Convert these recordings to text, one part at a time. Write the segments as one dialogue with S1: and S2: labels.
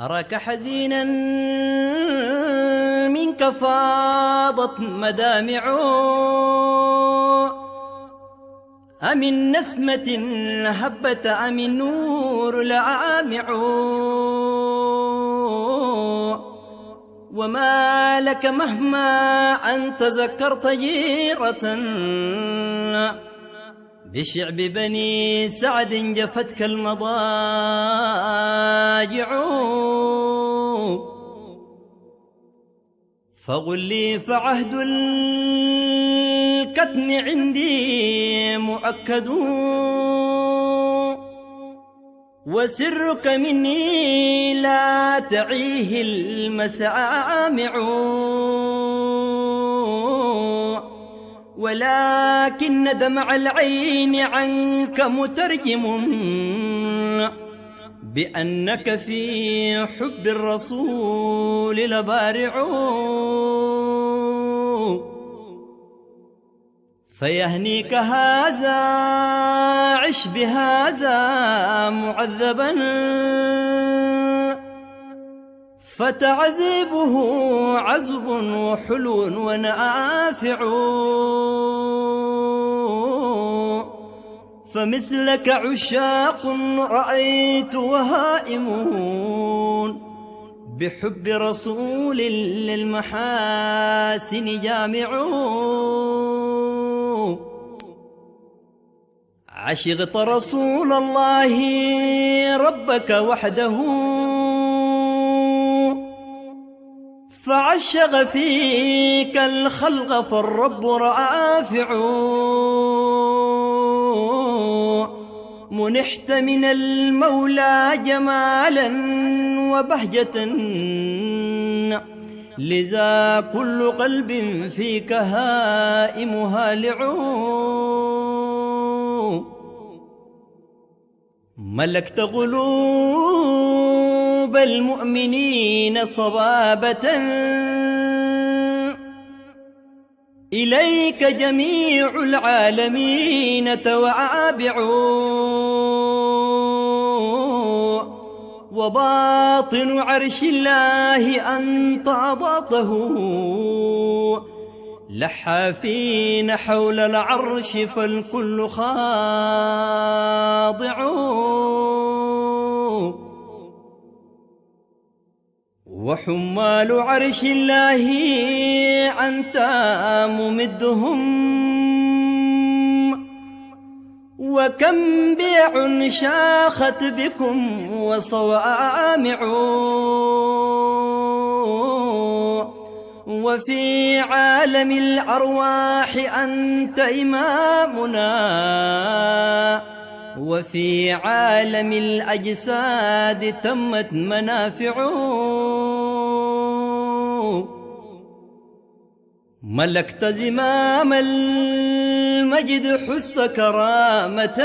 S1: أراك حزينا منك فاضت مدامع، أمن نسمة هبت أم النور لامع، وما لك مهما أن تذكرت جيرة بشعب بني سعد جفتك المضاجع. فقل لي فعهد الكتم عندي مؤكد، وسرك مني لا تعيه المسامع، ولكن دمع العين عنك مترجم بأنك في حب الرسول لبارع. فيهنيك هذا عش بهذا معذبا، فتعذيبه عذب وحلو ونافع، فمثلك عشاق رأيت وهائمون بحب رسول للمحاسن جامع. عشقت رسول الله ربك وحده، فعشق فيك الخلق فالرب رافع، منحت من المولى جمالا وبهجة، لذا كل قلب فيك هائم هالع. ملكت قلوب المؤمنين صبابة، إليك جميع العالمين توابع، وباطن عرش الله أنت أضاته، لحافين حول العرش فالكل خاضع، وحمال عرش الله أنت ممدهم، وكم بيع شاخت بكم وصوامع، وفي عالم الأرواح أنت إمامنا، وفي عالم الأجساد تمت منافع. ملكت زمام المجد حسن كرامة،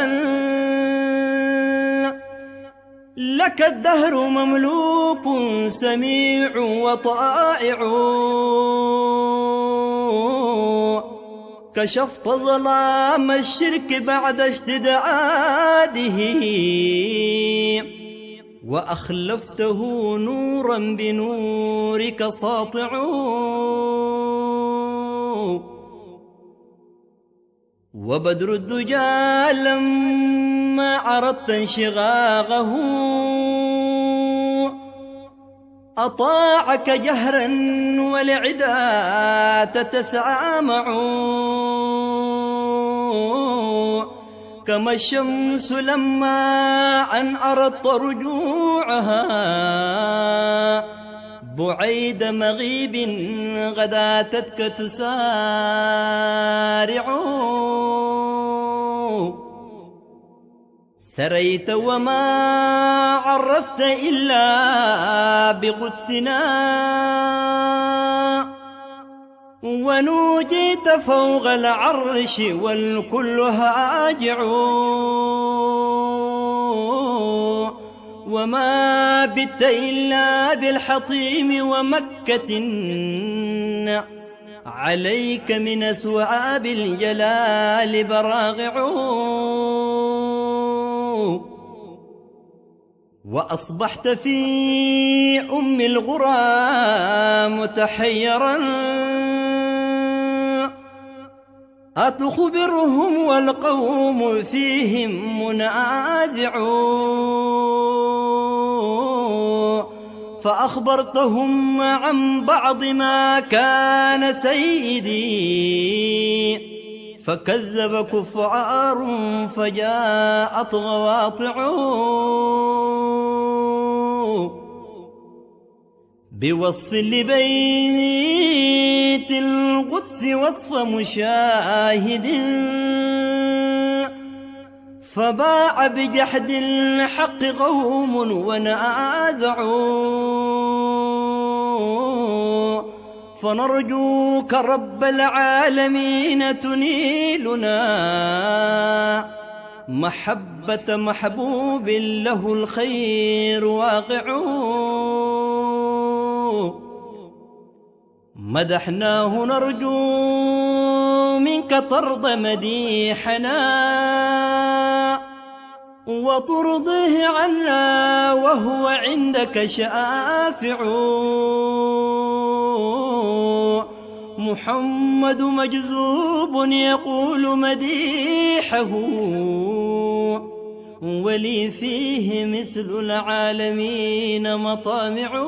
S1: لك الدهر مملوك سميع وطائع، كشفت ظلام الشرك بعد اشتداده، وأخلفته نورا بنورك ساطع، وبدر الدجى لما أردت انشغاغه أطاعك جهرا والعدا تتسامع، كما الشمس لما أن أردت رجوعها بعيد مغيب غداتتك تسارع، سريت وما عرست إلا بقدسنا، ونوجيت فوق العرش والكل هاجع، وما بت إلا بالحطيم ومكة، عليك من أسواب الجلال براغع، وأصبحت في أم الغرى متحيرا أتخبرهم والقوم فيهم منازع فأخبرتهم عن بعض ما كان سيدي فكذب كفار فجاءت غواطع بوصف لبيت القدس وصف مشاهد فباع بجحد الحق قوم ونازعوا فنرجوك رب العالمين تنيلنا محبة محبوب له الخير واقع مدحناه نرجو منك طرد مديحنا وترضيه عنا وهو عندك شافع محمد مجذوب يقول مديحه ولي فيه مثل العالمين مطامع